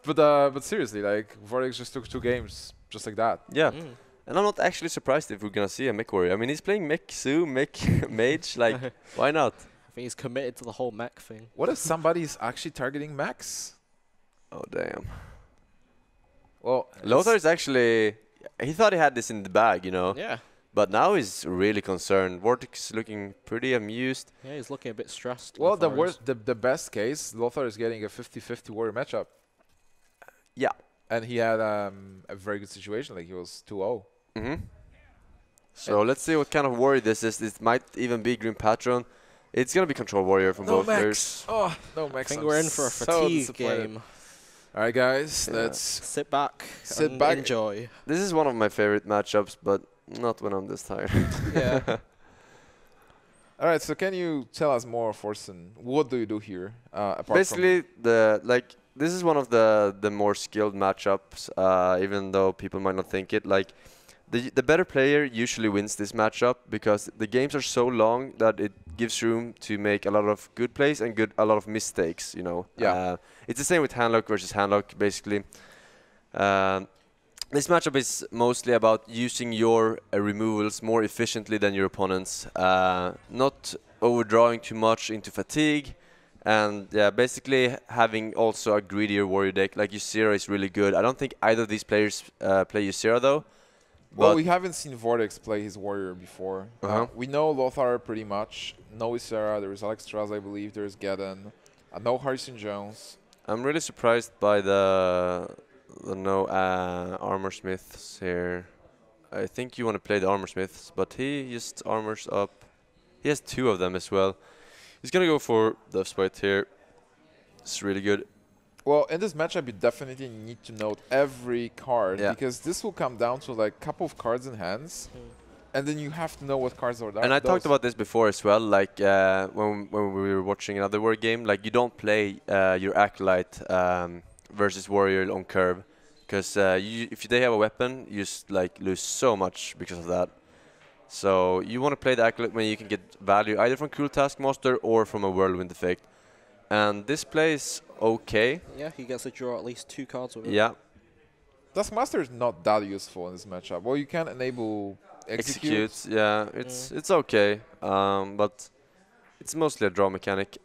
But seriously, like Vortex just took 2 games just like that. Yeah. And I'm not actually surprised if we're gonna see a mech warrior. I mean, he's playing mech Su, mech mage. Like, why not? I think he's committed to the whole mech thing. What if somebody's actually targeting Max? Oh damn. Well, Lothar is actually. He thought he had this in the bag, you know. Yeah. But now he's really concerned. Vortex is looking pretty amused. Yeah, he's looking a bit stressed. well, the Lothar is. the best case, Lothar is getting a 50-50 warrior matchup, Yeah. and he had a very good situation. Like he was 2-0. So let's see what kind of warrior this is. This might even be Green Patron. It's gonna be control warrior from both players. Oh, no I Max. think I'm we're in for a so fatigue disappointed. game. All right, guys, Yeah. let's Sit back. Sit and back. Enjoy. This is one of my favorite matchups, but not when I'm this tired. Yeah. All right, so can you tell us more, Forsen? What do you do here? Apart Basically, this is one of the more skilled matchups, even though people might not think it. Like, the better player usually wins this matchup because the games are so long that it gives room to make a lot of good plays and a lot of mistakes. You know. Yeah. It's the same with handlock versus handlock, basically. This matchup is mostly about using your removals more efficiently than your opponents, not overdrawing too much into fatigue, and yeah, basically having also a greedier warrior deck. Like Ysera is really good. I don't think either of these players play Ysera though. Well, But we haven't seen Vortex play his warrior before. We know Lothar pretty much. No Ysera. There is Alex Straz, I believe. There's Geddon. No Harrison Jones. I'm really surprised by the no armor smiths here. I think you want to play the armor smiths, but he just armors up. He has 2 of them as well. He's gonna go for Death Spite here. It's really good. Well, in this matchup, you definitely need to note every card because this will come down to like a couple of cards in hands, and then you have to know what cards are there. And I talked about this before as well. Like when we were watching another war game, like you don't play your acolyte versus warrior on curve, because if they have a weapon, you just like lose so much because of that. So you want to play the acolyte when you can get value either from Cruel Taskmaster or from a whirlwind effect. And this plays okay. Yeah, he gets to draw at least 2 cards with it. Yeah. Taskmaster is not that useful in this matchup. Well, you can enable execute. Yeah, it's okay, but it's mostly a draw mechanic.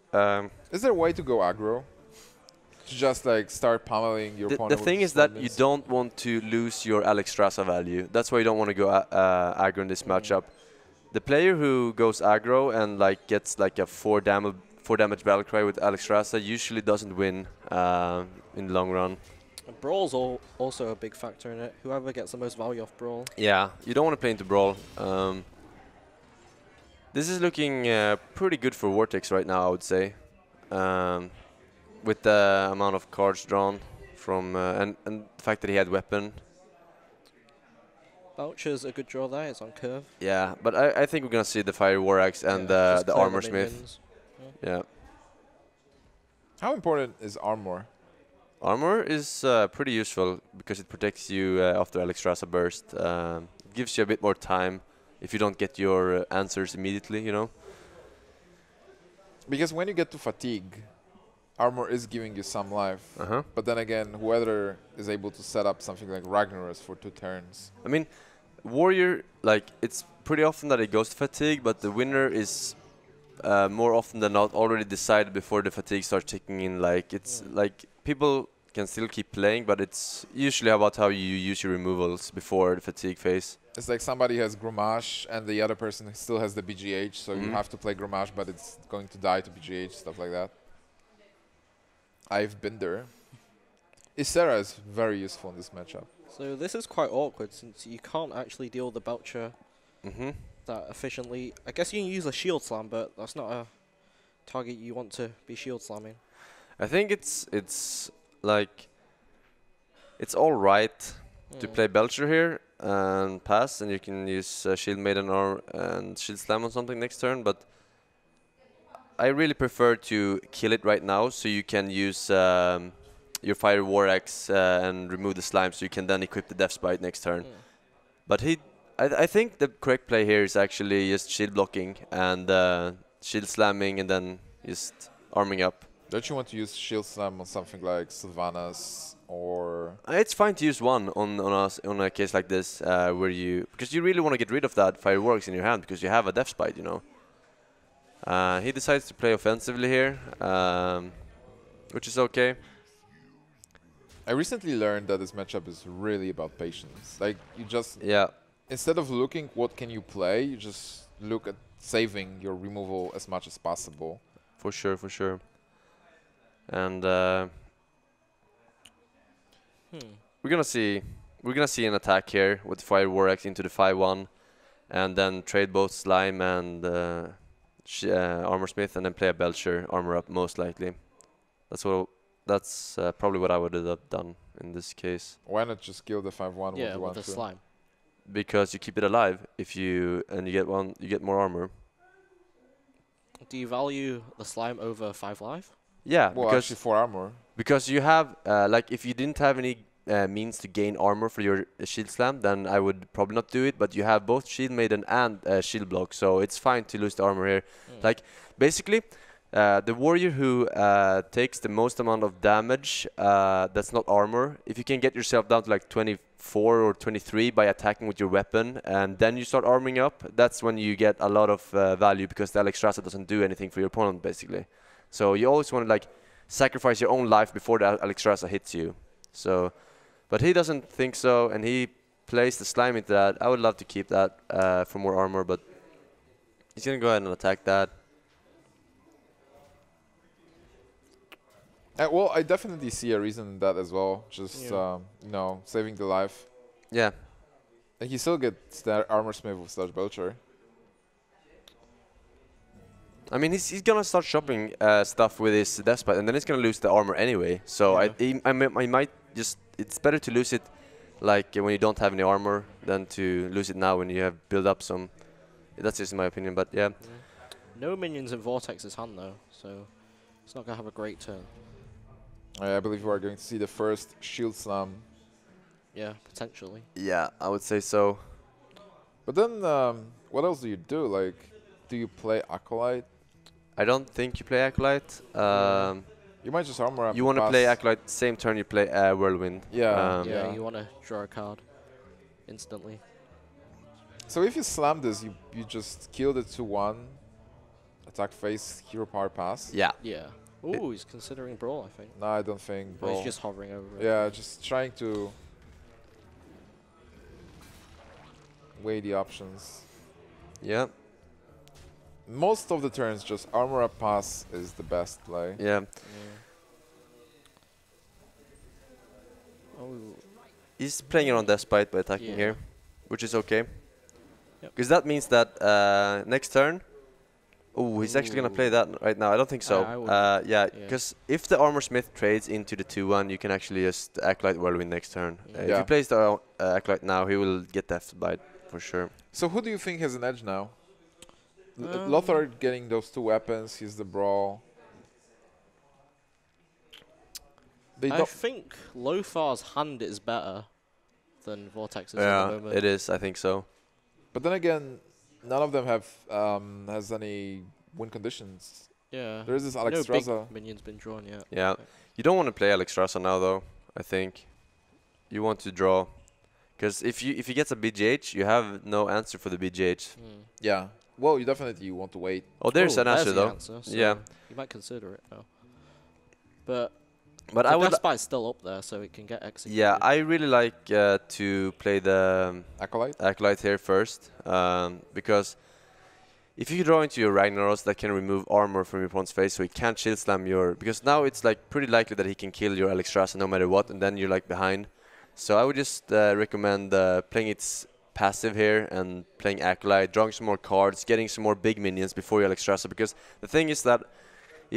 Is there a way to go aggro? To just like start pummeling your opponent? The thing is that you don't want to lose your Alex Strasza value. That's why you don't want to go aggro in this matchup. The player who goes aggro and like gets like a 4 damage battle cry with Alex Strasza usually doesn't win in the long run. And Brawl's also a big factor in it. Whoever gets the most value off Brawl. Yeah, you don't want to play into Brawl. This is looking pretty good for Vortex right now, I would say. With the amount of cards drawn from and the fact that he had weapon. Voucher's a good draw there. It's on curve. Yeah, but I think we're gonna see the Fire War Axe and the Armor Smith. Yeah. How important is armor? Armor is pretty useful because it protects you after Alex Strasza burst. It gives you a bit more time if you don't get your answers immediately, you know. Because when you get to fatigue, armor is giving you some life. But then again, whoever is able to set up something like Ragnarus for 2 turns. I mean, Warrior, like, it's pretty often that it goes to fatigue, but the winner is more often than not already decided before the fatigue starts ticking in. Like, it's like people can still keep playing, but it's usually about how you use your removals before the fatigue phase. It's like somebody has Grommash and the other person still has the BGH, so you have to play Grommash, but it's going to die to BGH, stuff like that. I've been there. Ysera is very useful in this matchup. So this is quite awkward since you can't actually deal the Belcher that efficiently. I guess you can use a shield slam, but that's not a target you want to be shield slamming. I think it's like it's all right to play Belcher here and pass, and you can use Shield Maiden or and Shield Slam on something next turn, but I really prefer to kill it right now so you can use your Fire War Axe and remove the slime so you can then equip the Death Spite next turn. But I think the correct play here is actually just shield blocking and shield slamming and then just arming up. Don't you want to use Shield Slam on something like Sylvanas or... It's fine to use one on a case like this, where because you really want to get rid of that fireworks in your hand because you have a Death Spite, you know. He decides to play offensively here, which is okay. I recently learned that this matchup is really about patience. Like, you just... Yeah. Instead of looking what can you play, you just look at saving your removal as much as possible. For sure, for sure. And we're gonna see an attack here with Fire Vortex into the 5-1, and then trade both Slime and Armor Smith, and then play a Belcher armor up most likely. That's probably what I would have done in this case. Why not just kill the 5-1 Yeah, with the slime. Because you keep it alive if you get more armor. Do you value the slime over 5 life? Yeah, well, because actually 4 armor. Because you have like if you didn't have any means to gain armor for your shield slam, then I would probably not do it. But you have both shield maiden and shield block, so it's fine to lose the armor here. Like basically, the warrior who takes the most amount of damage that's not armor, if you can get yourself down to like 24 or 23 by attacking with your weapon, and then you start armoring up, that's when you get a lot of value, because the Alexstrasza doesn't do anything for your opponent basically. So you always want to like sacrifice your own life before the Alexstrasza hits you. So, but he doesn't think so, and he plays the slime into that. I would love to keep that for more armor, but he's gonna go ahead and attack that. Well, I definitely see a reason in that as well. Just, you know, saving the life. Yeah. And he still gets that armor smith with Slash Belcher. I mean, he's gonna start shopping stuff with his Death Spite, and then he's gonna lose the armor anyway. So I might just, it's better to lose it like when you don't have any armor than to lose it now when you have built up some. That's just my opinion, but yeah. No minions in Vortex's hand though, so it's not gonna have a great turn. I believe we are going to see the first Shield Slam. Yeah, potentially. Yeah, I would say so. But then, what else do you do? Like, do you play Acolyte? I don't think you play Acolyte. You might just armor up. You want to play Acolyte same turn you play Whirlwind. Yeah. Yeah, you want to draw a card instantly. So if you slam this, you just kill the 2-1, attack face, hero power pass. Yeah. Yeah. Ooh, he's considering Brawl, I think. No, I don't think Brawl. He's just hovering over it. Yeah, just trying to weigh the options. Yeah. Most of the turns, just armor up pass is the best play. Yeah. Oh. He's playing around Death Spite by attacking here, which is okay. Because that means that next turn, he's actually gonna play that right now. I don't think so. Yeah, because if the Armor Smith trades into the 2-1, you can actually just Acolyte Whirlwind next turn. If he plays the Acolyte now, he will get Death Bite for sure. So who do you think has an edge now? Lothar getting those 2 weapons, he's the Brawl. I think Lothar's hand is better than Vortex's at the moment. It is. I think so. But then again, none of them have has any win conditions. Yeah. There is this Alexstrasza. No big minion's been drawn yet. Yeah. You don't want to play Alexstrasza now, though. I think you want to draw, because if he gets a BGH, you have no answer for the BGH. Yeah. Well, you definitely want to wait. Oh, there's an answer though. So yeah. You might consider it though. But I would. Death Spite's still up there, so it can get executed. Yeah, I really like to play the Acolyte here first, because if you draw into your Ragnaros, that can remove armor from your opponent's face, so he can't shield slam your. Because now it's like pretty likely that he can kill your Alexstrasza no matter what, and then you're like behind. So I would just recommend playing its passive here and playing Acolyte, drawing some more cards, getting some more big minions before your Alexstrasza. Because the thing is that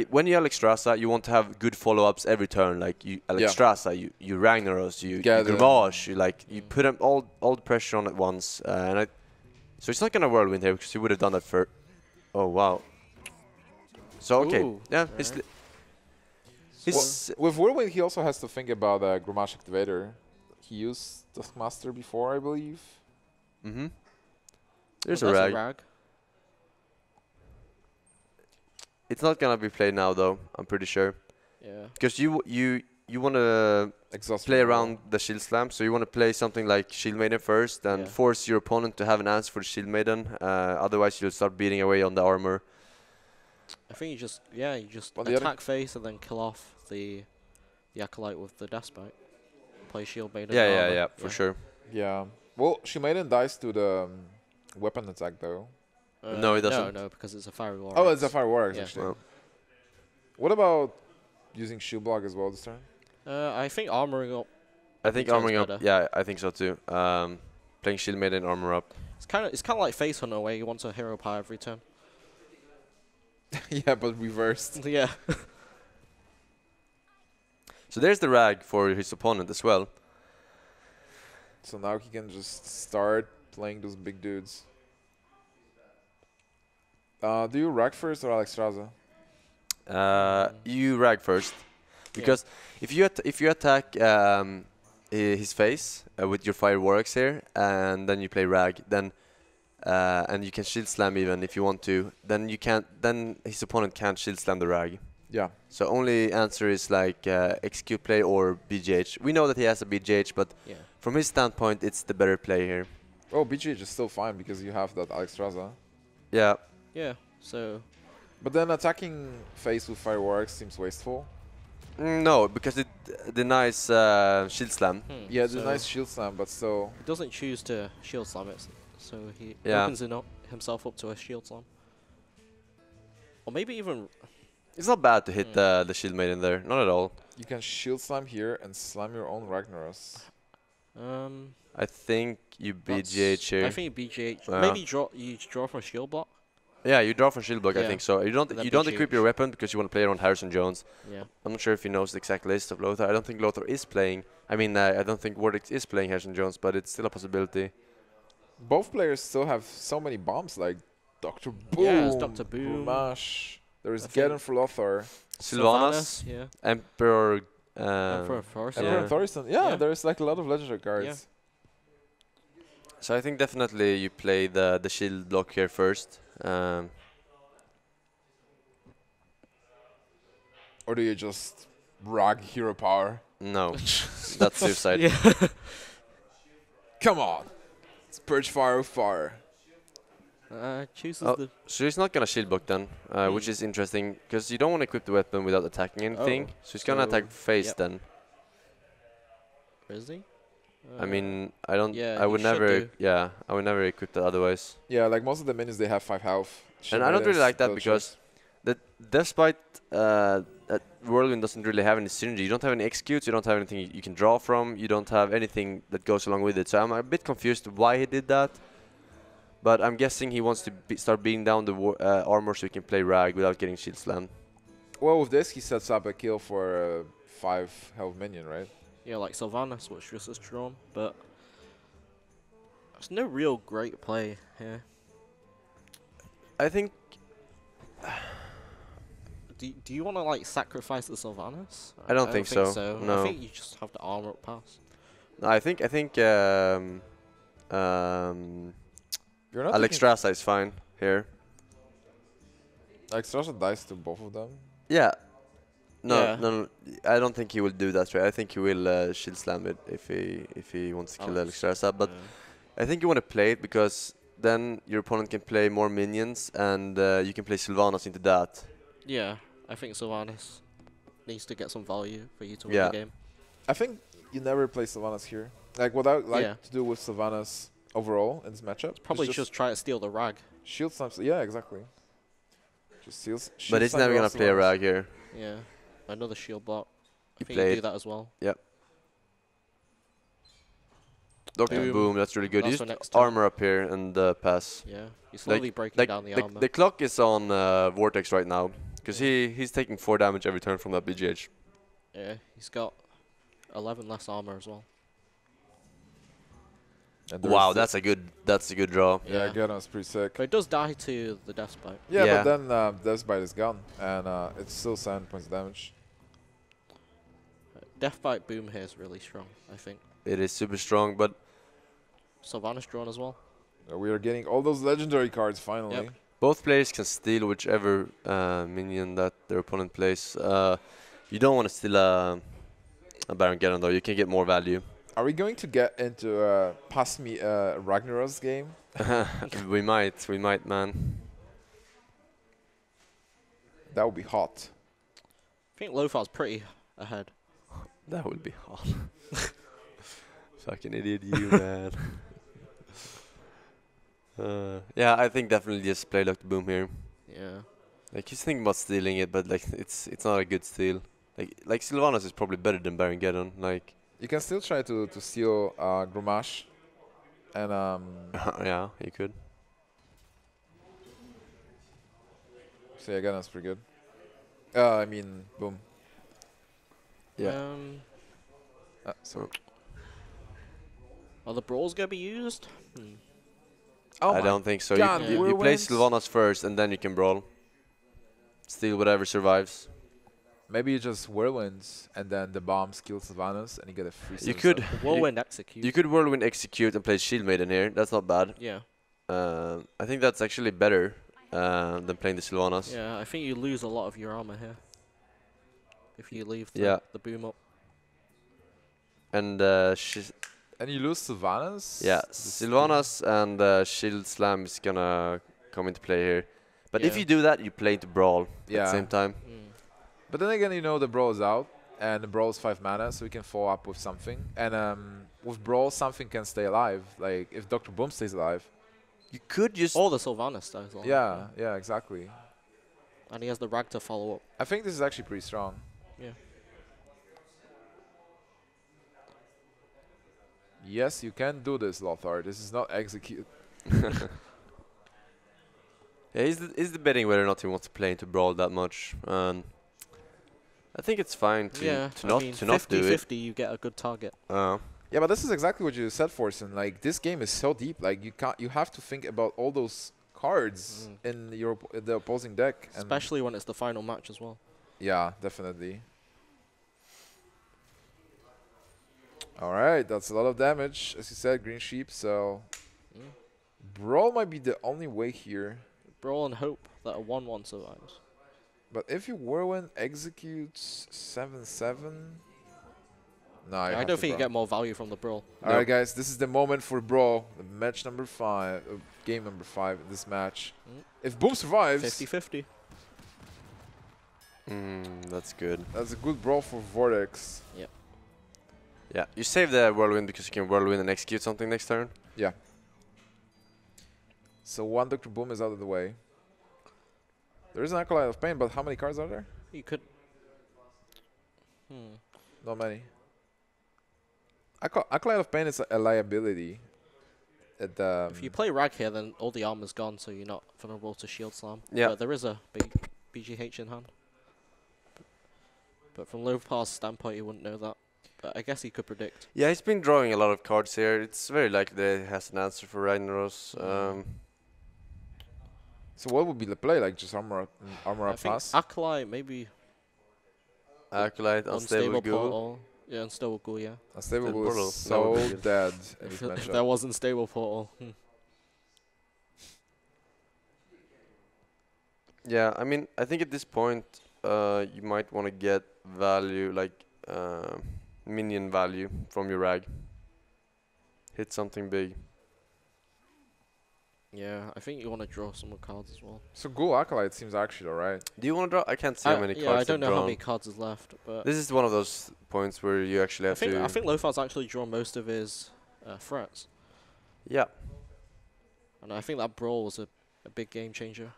when you Alexstrasza, you want to have good follow-ups every turn. Like you Alexstrasza, you Ragnaros, you Gravage, you put them all the pressure on at once. So it's not gonna Whirlwind here because you would have done that for. Oh wow. So okay, with Whirlwind, he also has to think about Grommash Activator. He used Taskmaster before, I believe. There's a rag. It's not gonna be played now, though. I'm pretty sure. Yeah. Because you want to Exhaust play removal. around the shield slam, so you want to play something like Shield Maiden first and Yeah. force your opponent to have an answer for the Shield Maiden. Otherwise, you'll start beating away on the armor. I think you just On the other- attack face and then kill off the acolyte with the Deathbite. Play Shield Maiden. Yeah, and yeah, armor. yeah, for sure. Yeah. Well, she made it dice to the weapon attack though. No, it doesn't. No, because it's a fire war. Oh, it's a fire war Yeah. actually. Well, What about using shield block as well this turn? I think armoring up. I think Turns armoring up. better. Yeah, I think so too. Playing Shield Maiden, armor up. It's kind of like Face Hunter where you want a hero power every turn. Yeah, but reversed. Yeah. So there's the rag for his opponent as well. So now he can just start playing those big dudes. Do you rack first or Alexstrasza? You rag first, because if you attack his face with your fireworks here, and then you play rag, then and you can shield slam even if you want to, then you can't. Then his opponent can't shield slam the rag. Yeah. So only answer is like execute play or BGH. We know that he has a BGH, but Yeah. from his standpoint, it's the better play here. Oh, BGH is still fine because you have that Alexstrasza. Yeah. Yeah. So. But then attacking face with fireworks seems wasteful. No, because it denies shield slam. Yeah, it's a so nice shield slam, but still. He doesn't choose to shield slam it, so he Yeah. opens himself up to a shield slam. Or maybe even. It's not bad to hit the shield maiden there, not at all. You can shield slam here and slam your own Ragnaros. I think you BGH here. I think BGH. Yeah. Maybe you draw from a shield block. Yeah, you draw from shield block. I Yeah. think so. You don't And then equip your BGH. weapon because you want to play around Harrison Jones. Yeah. I'm not sure if he knows the exact list of Lothar. I don't think Lothar is playing. I mean, I don't think Vortex is playing Harrison Jones, but it's still a possibility. Both players still have so many bombs, like Dr. Boom, Yeah, it's Dr. Boom. Brumash. There is I think- Geddon for Lothar. Sylvanas, Yeah. Emperor. Emperor Force. Emperor Yeah. Thoriston. Yeah, Yeah. there's like a lot of legendary cards. So I think definitely you play the shield block here first. Or do you just rag hero power? No, that's suicide. Yeah. Come on! It's Purge Fire with Fire. Chooses Oh. the. So he's not gonna shield block then, which is interesting because you don't want to equip the weapon without attacking anything. Oh, So he's gonna so- attack face yep. then. Is he? I mean, I don't. yeah, I you would should never. do. Yeah, I would never equip that otherwise. Yeah, like most of the minions, they have 5 health. And I don't really like that Shield because despite that Whirlwind doesn't really have any synergy. You don't have any executes. You don't have anything you can draw from. You don't have anything that goes along with it. So I'm a bit confused why he did that. But I'm guessing he wants to start beating down the armor so he can play rag without getting shield slam. Well, with this, he sets up a kill for a 5 health minion, right? Yeah, like Sylvanas, which just is drawn, but there's no real great play here. I think. Do you want to like sacrifice the Sylvanas? I don't think so, no. I think you just have to armor up pass. No, I think. You're not Alexstrasza is fine here. Alexstrasza dies to both of them. Yeah. No, Yeah. no, I don't think he will do that. Right? I think he will shield slam it if he wants to kill Alexstrasza. But I think you want to play it because then your opponent can play more minions and you can play Sylvanas into that. Yeah, I think Sylvanas needs to get some value for you to win Yeah. the game. I think you never play Sylvanas here. Like, what I like Yeah. to do with Sylvanas overall in this matchup Probably is just try to steal the rag. shield slams. Yeah, exactly. Just steals. But he's never gonna play a rag here. Yeah, another shield block. I He think you played. do that as well. Dr. Boom. Boom, that's really good. That's Use for next turn. armor up here and pass. Yeah, you're slowly breaking down the armor. The clock is on Vortex right now because he's taking 4 damage every turn from that BGH. Yeah, he's got 11 less armor as well. Wow, that's a good draw. Yeah, Yeah. Geddon's pretty sick. But it does die to the Death Bite. Yeah, Yeah. but then Death Bite is gone, and it's still 7 points of damage. Death Bite Boom here is really strong, I think. It is super strong, but Sylvanas drawn as well. We are getting all those legendary cards finally. Yep. both players can steal whichever minion that their opponent plays. You don't want to steal a Baron Geddon though. You can get more value. Are we going to get into pass me Ragnaros game? We might, man. That would be hot. I think Lothar's pretty ahead. That would be hot. Fucking idiot, you man. Yeah, I think definitely just play Lothar Boom here. Yeah. Like he's thinking about stealing it, but like it's not a good steal. Like Sylvanas is probably better than Baron Geddon. Like You can still try to steal Grumash, and yeah, you could. so yeah, Geddon's pretty good. I mean, Boom. Yeah. So Are the brawls gonna be used? oh I my don't think so. God, You play Whirlwinds? Sylvanas first, and then you can brawl. Steal whatever survives. Maybe you just Whirlwinds, and then the bombs kill Sylvanas, and you get a free. You could. Whirlwind execute. You could Whirlwind Execute and play Shield Maiden here. That's not bad. Yeah. I think that's actually better than playing the Sylvanas. Yeah, I think you lose a lot of your armor here. If you leave the boom up. And And you lose Sylvanas? yeah, Sylvanas and Shield Slam is gonna come into play here. But if Yeah. you do that, you play to Brawl at Yeah. the same time. But then again, you know the Brawl is out, and the Brawl is 5 mana, so you can follow up with something. And with Brawl, something can stay alive. Like, if Dr. Boom stays alive. You could just... Or the Sylvanas does. Yeah, exactly. And he has the Rag to follow up. I think this is actually pretty strong. Yeah. Yes, you can do this, Lothar. This is not execute. Yeah, he's debating whether or not he wants to play into Brawl that much. I think it's fine to not do it. 50-50, you get a good target. Yeah, but this is exactly what you said, Forsen. Like, this game is so deep. Like, you have to think about all those cards in the opposing deck. Especially when it's the final match as well. Yeah, definitely. All right, that's a lot of damage, as you said, Green Sheep. So, Brawl might be the only way here. Brawl and hope that a 1-1 survives. But if you Whirlwind executes 7/7, no, I don't think you get more value from the Brawl. All right, guys, this is the moment for Brawl, the match number 5, game number 5 in this match. If Boom survives, 50-50. That's good. That's a good Brawl for Vortex. Yep. Yeah, you save the Whirlwind because you can Whirlwind and execute something next turn. Yeah. So one Dr. Boom is out of the way. There is an Acolyte of Pain, but how many cards are there? You could... Not many. Acolyte of Pain is a liability. If you play Rag here, then all the armor's gone, so you're not vulnerable to Shield Slam. Yeah. But there is a BGH in hand. But from Lothar's standpoint, you wouldn't know that. But I guess he could predict. Yeah, he's been drawing a lot of cards here. It's very likely that he has an answer for Ragnaros. So what would be the play? Like just armor up pass? Acolyte, maybe Acolyte, Unstable Ghoul. Portal. Yeah, Unstable Ghoul, yeah. Unstable Ghoul Portal. is so That would be dead in this If matchup. there was Unstable Portal. Yeah, I mean, I think at this point, you might want to get value, like minion value from your Rag. Hit something big. Yeah, I think you want to draw some more cards as well. So Ghoul Acolyte seems actually alright. Do you want to draw? I can't see how many Yeah, cards I don't they've know how drawn. many cards is left, but This is one of those points where you actually have to... I think Lothar's actually drawn most of his threats. Yeah. And I think that Brawl was a big game changer.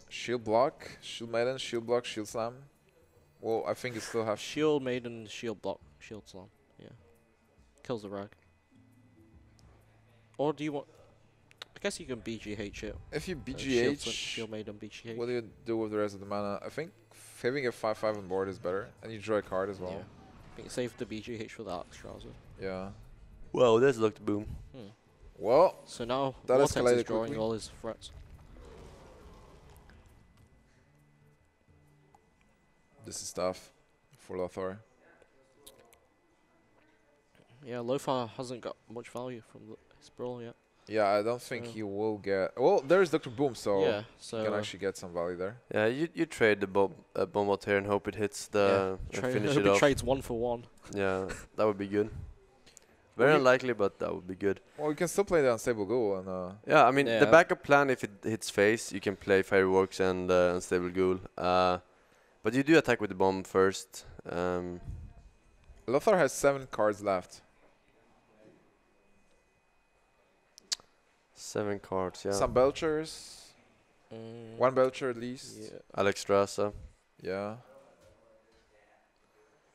Shield block, Shield Maiden, Shield block, Shield Slam. Well, I think it still have... Shield Maiden, Shield Block, Shield Slam. Yeah. Kills the Rag. Or do you want... I guess you can BGH it. If you Shield BGH, Maiden, BGH. what do you do with the rest of the mana? I think having a 5/5 on board is better. And you draw a card as well. Yeah. I think save the BGH for the Alexstrasza. Yeah. Well, there's Lothar Boom. Well, So now that Vortex is escalated drawing quickly. all his threats. this is tough for Lothar. Yeah, Lothar hasn't got much value from his Brawl yet. Yeah, I don't think Yeah. he will get. Well, there's Dr. Boom, so Yeah, you can actually get some value there. Yeah, you trade the bomb out here and hope it hits the and finish hope it he off. trades 1 for 1. Yeah, that would be good. Well, Very we- unlikely, but that would be good. Well, you can still play the unstable ghoul and Yeah, I mean the Yeah. backup plan if it hits face, you can play fireworks and unstable ghoul. But you do attack with the bomb first. Lothar has 7 cards left. 7 cards, yeah. Some Belchers, Mm, 1 Belcher at least. yeah. Alex Strasa. Yeah.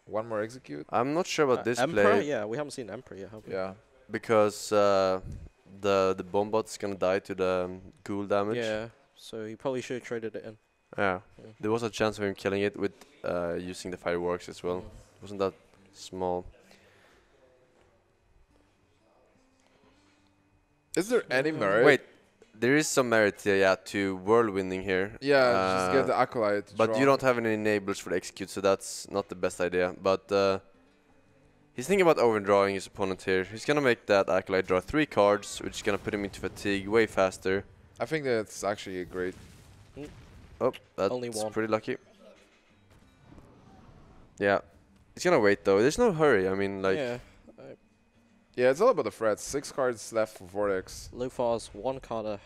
1 more execute. I'm not sure about this Emperor? play Yeah, we haven't seen Emperor yet, have we? Yeah. because the bomb bot's gonna die to the ghoul damage. Yeah, so he probably should have traded it in. Yeah. Yeah. There was a chance of him killing it with using the fireworks as well. Wasn't that small? Is there any merit? Wait, there is some merit here, yeah, to whirlwinding here. Yeah, just get the Acolyte. to But draw. you don't have any enablers for the execute, so that's not the best idea. But he's thinking about overdrawing his opponent here. He's gonna make that Acolyte draw 3 cards, which is gonna put him into fatigue way faster. I think that's actually a great. Oh, that's Only 1. pretty lucky. Yeah. He's gonna wait though. There's no hurry. I mean, like, Yeah, Yeah, it's all about the threats. 6 cards left for Vortex. Lothar's 1 card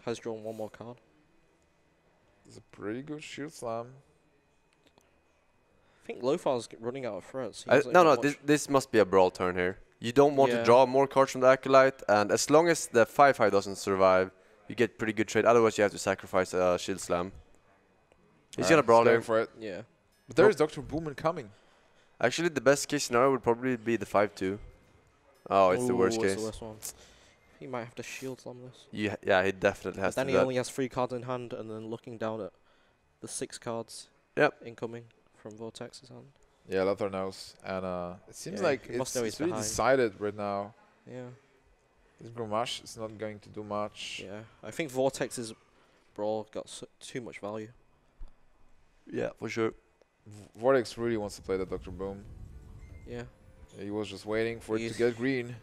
has drawn 1 more card. It's a pretty good shield slam. I think Lothar's running out of threats. He no, hasn't no. got This much- this must be a brawl turn here. You don't want to Yeah. draw more cards from the Acolyte, and as long as the 5/5 doesn't survive, you get pretty good trade. Otherwise, you have to sacrifice a shield slam. He's gonna brawl going here. for it. Yeah. But there is Dr. Boomin coming. Actually, the best case scenario would probably be the 5/2. Oh, it's the worst Ooh, case. It's the worst one. He might have to shield slam this. Yeah, he definitely has But then to he do that. only has 3 cards in hand, and then looking down at the 6 cards Yep. incoming from Vortex's hand. Yeah, Lothar knows. And it seems Yeah, like he must it's, know it's he's really behind. decided right now. Yeah. This Grommash is not going to do much. Yeah. I think Vortex's brawl got too much value. Yeah, for sure. Vortex really wants to play the Dr. Boom. Yeah. He was just waiting for it to He's- get green.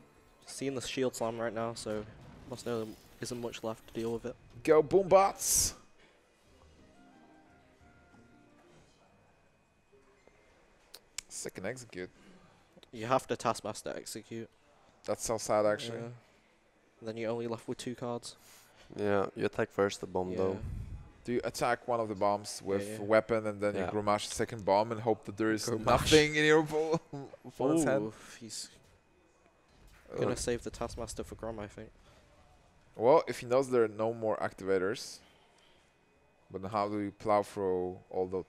Seeing the shield slam right now, so must know there isn't much left to deal with it. Go Boombots! Second execute. You have to Taskmaster execute. That's so sad actually. Yeah. Then you're only left with 2 cards. Yeah, you attack first the bomb though. Do you attack one of the bombs with yeah. a weapon and then Yeah. you Grommash the second bomb and hope that there is Grommash. nothing in your opponent's hand? Ooh, he's gonna save the Taskmaster for Grom, I think. Well, if he knows there are no more activators, but then how do you plow through all the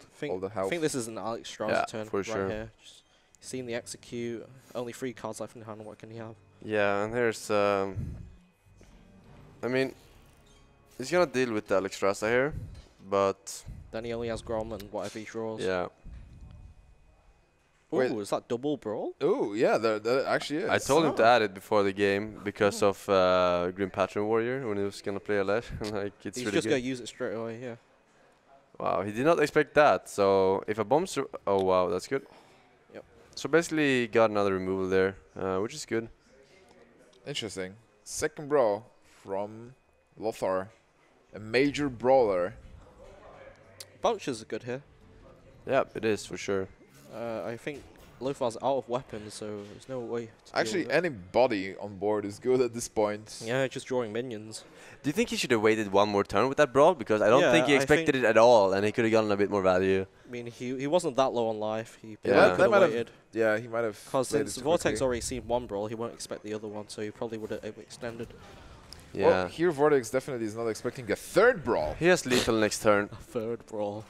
I health? think this is an Alex Strauss Yeah, turn for right sure. here. Just seeing the execute, only 3 cards left in hand. What can he have? Yeah, and here's I mean, he's gonna deal with the Alex Strasa here, but Then he only has Grom and whatever he draws. yeah, Ooh, Wait. is that double brawl? Ooh, yeah, there actually is. I told him to Oh. add it before the game because of Grim Pattern Warrior when he was gonna play a Lash. Like it's He's really just good. gonna use it straight away. Yeah. Wow, he did not expect that. So if a bomb, oh wow, that's good. Yep. So basically, he got another removal there, which is good. Interesting. Second brawl from Lothar, a major brawler. Bouchers are good here. Yeah, it is for sure. I think Lothar's out of weapons, so there's no way to deal Actually, with it. anybody on board is good at this point. Yeah, just drawing minions. Do you think he should have waited one more turn with that brawl? Because I don't Yeah, think he I expected think- it at all, and he could have gotten a bit more value. I mean, he wasn't that low on life. He Yeah. probably That could might have have- waited. Yeah, he might have. Because played it since too Vortex quickly. already seen 1 brawl, he won't expect the other one, so he probably would have extended. Yeah. Well, here Vortex definitely is not expecting a third brawl. He has lethal next turn, A 3rd brawl.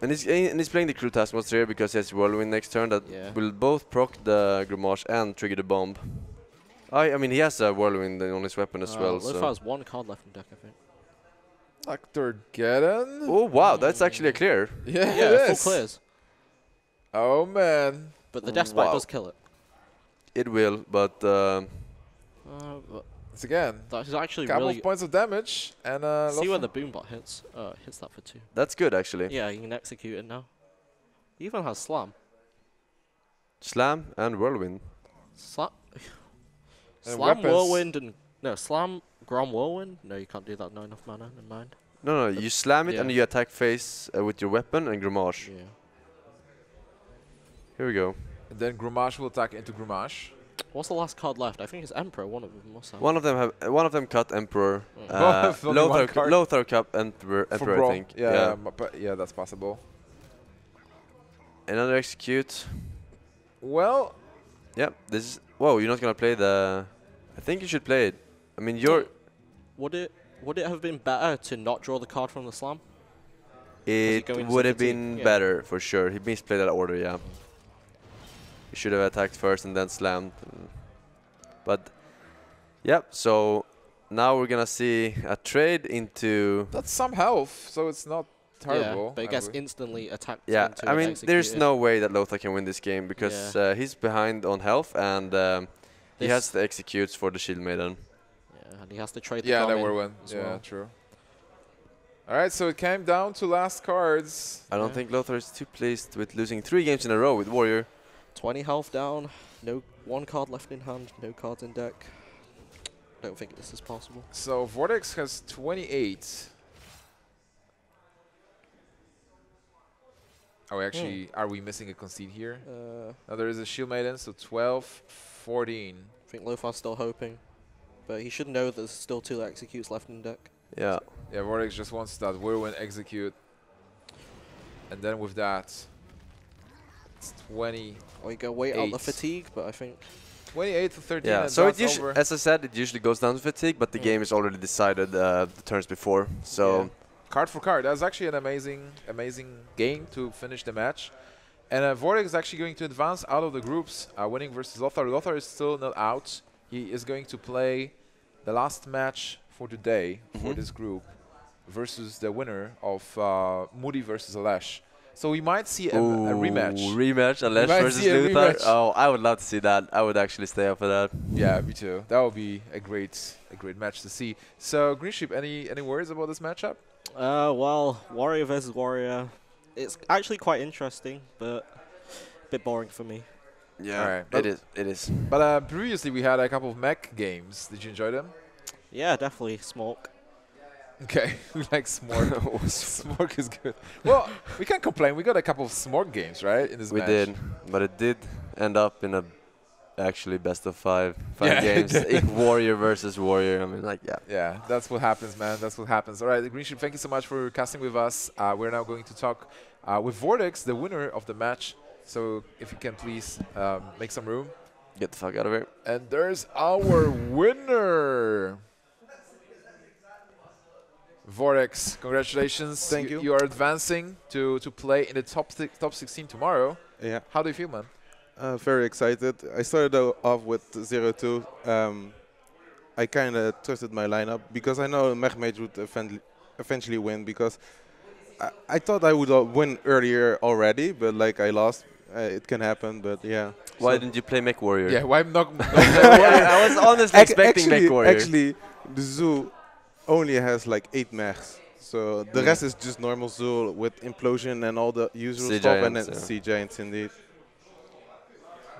and he's playing the crew taskmaster here because he has whirlwind next turn that Yeah. will both proc the Grimmage and trigger the bomb. I mean he has a whirlwind on his weapon as well. Lothar So. has 1 card left in deck, I think. Dr. Geddon? Oh wow, that's actually a clear. Yeah, Yeah, it full is. clears. Oh man. But the Death Spike Wow. does kill it. It will, but But It's again. that is actually Couple really... of points of damage and See where Lothar- the Boombot hits? Hits that for 2. that's good actually. Yeah, you can execute it now. He even has Slam. Slam and whirlwind. And Slam weapons. Whirlwind and no Slam Grom Whirlwind. No, you can't do that. Not enough mana in mind. No, you slam it Yeah. and you attack face with your weapon and Grimmage. Yeah. Here we go. And then Grimmage will attack into Grimmage. What's the last card left? I think it's Emperor. One of them must have. One of them cut Emperor. Both only one card. Lothar cut Emperor, For Emperor I Brawl. think. Yeah, but yeah, that's possible. Another execute. Well, Yep. This is. Whoa, you're not gonna play the. I think you should play it. I mean, you're. Would it have been better to not draw the card from the slam? It go into would have fatigue, been yeah. better for sure. He misplayed that order, yeah. He should have attacked first and then slammed. But, yep. So now we're gonna see a trade into. that's some health, so it's not terrible. Yeah, but it gets instantly attacked. Yeah, into I and mean, there's executed. no way that Lothar can win this game because he's behind on health and he This- has the executes for the Shield Maiden. Yeah, and he has to trade. Yeah, the that Grom were in one. as Yeah, well. true. All right, so it came down to last cards. I don't Yeah. think Lothar is too pleased with losing 3 games in a row with Warrior. 20 health down. No one card left in hand. No cards in deck. Don't think this is possible. So Vortex has 28. Oh, actually, are we missing a concede here? No, there is a Shield Maiden, so 12, 14. I think Lothar's still hoping, but he should know that there's still 2 executes left in deck. Yeah. Yeah, Vortex just wants that whirlwind execute. And then with that, it's 20, Or you go wait out the 8. fatigue, but I think 28 to 13. Yeah, and so it that's usually, over. as I said, it usually goes down to fatigue, but the game is already decided the turns before. So Yeah. Card for card. That's actually an amazing game to finish the match. And Vortex is actually going to advance out of the groups, winning versus Lothar. Lothar is still not out. He is going to play the last match for today for this group versus the winner of Moody versus Alesh. So we might see a rematch. Rematch, Alesh might versus see a Lothar. rematch. Oh, I would love to see that. I would actually stay up for that. Yeah, me too. That would be a great match to see. So Green Sheep, any words about this matchup? well, Warrior versus Warrior. It's actually quite interesting, but a bit boring for me. Yeah, Alright, it is. It is. But previously we had a couple of mech games. Did you enjoy them? Yeah, definitely Smoke. Okay, we like Smork. Smork is good. Well, we can't complain. We got a couple of Smork games, right, in this We match? did, but it did end up in a actually best of five Yeah, games. Warrior versus Warrior. I mean, like, yeah. Yeah, that's what happens, man. That's what happens. All right, Green Sheep, thank you so much for casting with us. We're now going to talk with Vortex, the winner of the match. So if you can please make some room. Get the fuck out of here. And there's our winner. Vortex, congratulations. Thank you. You are advancing to play in the top 16 tomorrow. Yeah, How do you feel, man? very excited. I started off with 0-2. I kind of trusted my lineup because I know Mechmage would eventually win because I thought I would win earlier already, but like I lost. It can happen, but yeah. Why So- didn't you play Mech Warrior? Yeah, why not? I was honestly expecting Mech Warrior. Actually, the zoo only has like 8 mechs. So the rest is just normal zoo with implosion and all the usual Sea stuff, and giants, then yeah. sea giants indeed.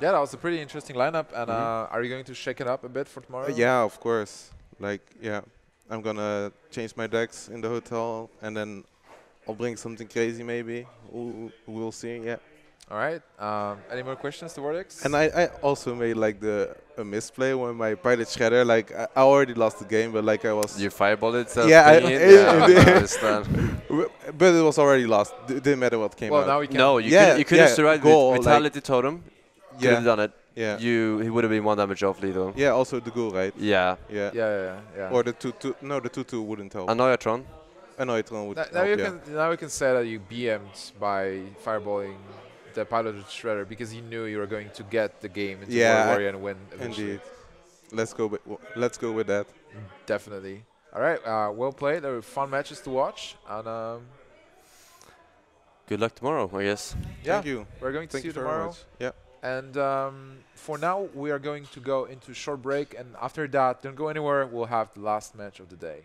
Yeah, that was a pretty interesting lineup. And are you going to shake it up a bit for tomorrow? Yeah, of course. Like, yeah, I'm gonna change my decks in the hotel, and then I'll bring something crazy maybe. We'll see. Yeah. All right. Any more questions to Vortex? And I also made like a misplay when my pilot shredder. Like I already lost the game, but like I was. You fireballed it? So Yeah, I- I understand. But it was already lost. Didn't matter what came well, out. now we can. No, you Yeah, could have yeah, survived goal, with Vitality Totem. Could have done it. Yeah. He would have been 1 damage off lethal. Yeah. Also the ghoul, right? Yeah. Yeah. Yeah. Or the 2-2. No, the 2-2 wouldn't help. Anoyatron. Anoitron would Now you help. can now we can say that you BM'd by fireballing the piloted shredder because you knew you were going to get the game into Yeah, Warrior and win eventually. Indeed. Let's go with that. Definitely. All right. Well played. There were fun matches to watch. And Good luck tomorrow, I guess. yeah, Thank you. we're going to Thank see you you very tomorrow. much. Yeah. And for now, we are going to go into short break. And after that, don't go anywhere. We'll have the last match of the day.